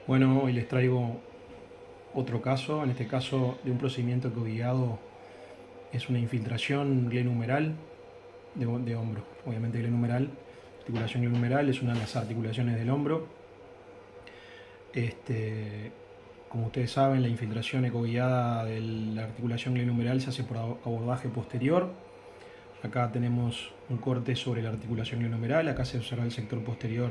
Bueno, hoy les traigo otro caso, en este caso de un procedimiento que guiado es una infiltración glenumeral de hombro. Obviamente glenumeral, articulación glenumeral es una de las articulaciones del hombro. Como ustedes saben, la infiltración ecoguiada de la articulación glenumeral se hace por abordaje posterior. Acá tenemos un corte sobre la articulación glenumeral, acá se observa el sector posterior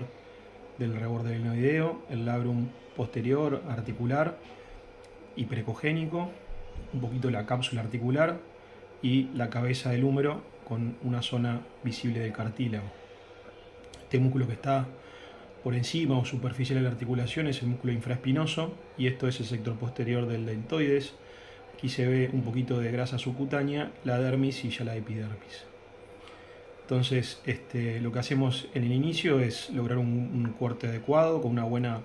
del reborde glenoideo, el labrum posterior articular y precogénico, un poquito la cápsula articular y la cabeza del húmero con una zona visible del cartílago. Este músculo que está por encima o superficial de la articulación es el músculo infraespinoso y esto es el sector posterior del deltoides. Aquí se ve un poquito de grasa subcutánea, la dermis y ya la epidermis. Entonces, lo que hacemos en el inicio es lograr un corte adecuado con una buena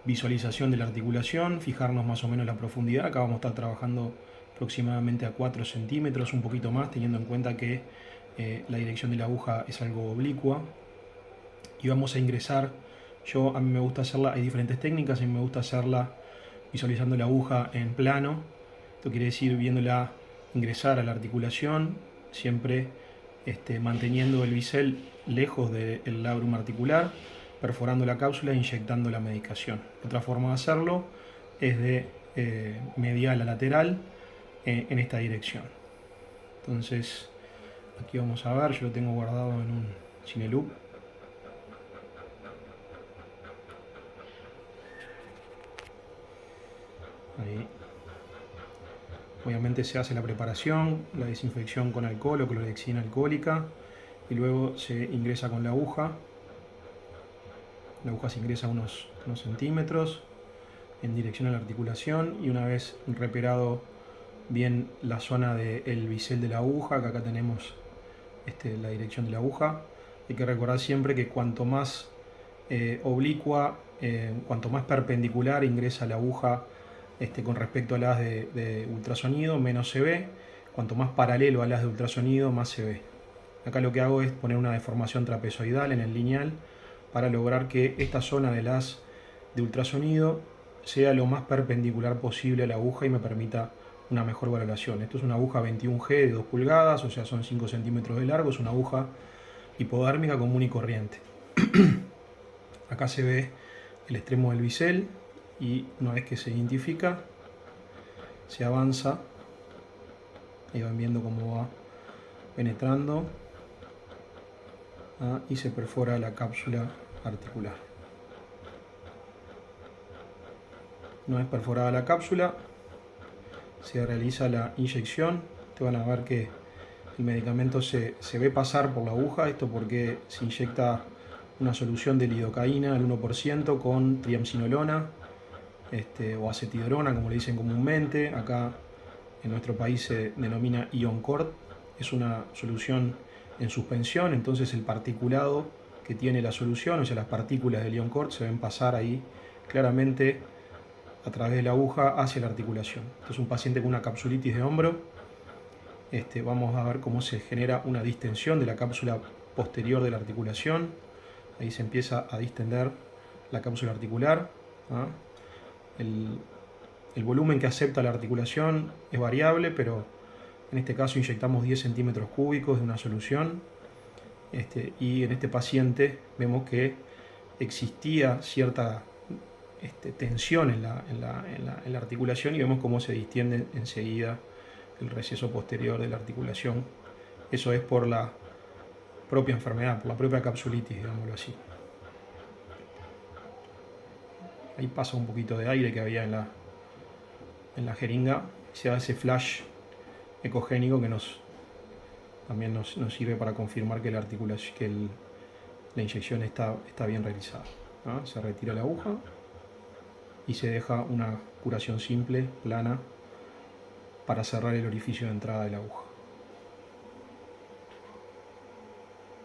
visualización de la articulación, fijarnos más o menos la profundidad. Acá vamos a estar trabajando aproximadamente a 4 centímetros, un poquito más, teniendo en cuenta que la dirección de la aguja es algo oblicua. Y vamos a ingresar, a mí me gusta hacerla, hay diferentes técnicas, a mí me gusta hacerla visualizando la aguja en plano. Esto quiere decir viéndola ingresar a la articulación, siempre manteniendo el bisel lejos del labrum articular, perforando la cápsula e inyectando la medicación. Otra forma de hacerlo es de medial a lateral en esta dirección. Entonces, aquí vamos a ver, yo lo tengo guardado en un Cineloop. Ahí. Obviamente se hace la preparación, la desinfección con alcohol o clorhexidina alcohólica y luego se ingresa con la aguja. La aguja se ingresa unos centímetros en dirección a la articulación y una vez reparado bien la zona del bisel de la aguja, que acá tenemos la dirección de la aguja, hay que recordar siempre que cuanto más oblicua, cuanto más perpendicular ingresa la aguja con respecto a las de ultrasonido, menos se ve. Cuanto más paralelo a las de ultrasonido, más se ve. Acá lo que hago es poner una deformación trapezoidal en el lineal para lograr que esta zona de las de ultrasonido sea lo más perpendicular posible a la aguja y me permita una mejor valoración. Esto es una aguja 21G de 2 pulgadas, o sea, son 5 centímetros de largo, es una aguja hipodérmica común y corriente. Acá se ve el extremo del bisel y una vez que se identifica, se avanza. Ahí van viendo cómo va penetrando y se perfora la cápsula articular. Una vez perforada la cápsula, se realiza la inyección. Te van a ver que el medicamento se ve pasar por la aguja, esto porque se inyecta una solución de lidocaína al 1% con triamcinolona o acetidorona, como le dicen comúnmente. Acá en nuestro país se denomina Ioncort. Es una solución en suspensión, entonces el particulado que tiene la solución, o sea, las partículas del Ioncort se ven pasar ahí claramente a través de la aguja hacia la articulación. Esto es un paciente con una capsulitis de hombro. Vamos a ver cómo se genera una distensión de la cápsula posterior de la articulación. Ahí se empieza a distender la cápsula articular. El volumen que acepta la articulación es variable, pero en este caso inyectamos 10 centímetros cúbicos de una solución. Y en este paciente vemos que existía cierta tensión en la articulación y vemos cómo se distiende enseguida el receso posterior de la articulación. Eso es por la propia enfermedad, por la propia capsulitis, digámoslo así. Ahí pasa un poquito de aire que había en la jeringa, se da ese flash ecogénico que también nos sirve para confirmar que la inyección está bien realizada. Se retira la aguja y se deja una curación simple, plana, para cerrar el orificio de entrada de la aguja.